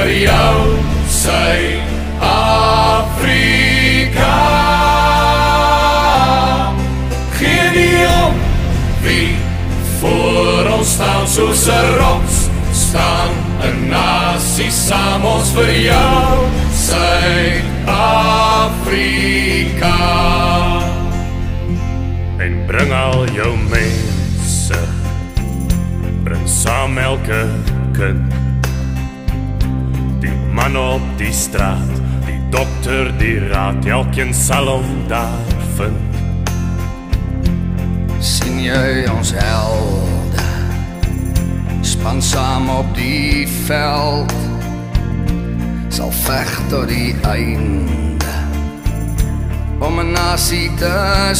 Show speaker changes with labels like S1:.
S1: vir jou, Suid-Afrika. Geen nie om wie voor ons staan soos 'n rots, staan 'n nasie saam ons vir jou, Suid-Afrika. En bring al jou mense, bring saam elke kind, die man op die straat, die dokter, die raad, elkeen sal hom daar vind.
S2: Sien jy ons helde, span saam op die veld, sal veg tot die einde, om 'n nasie te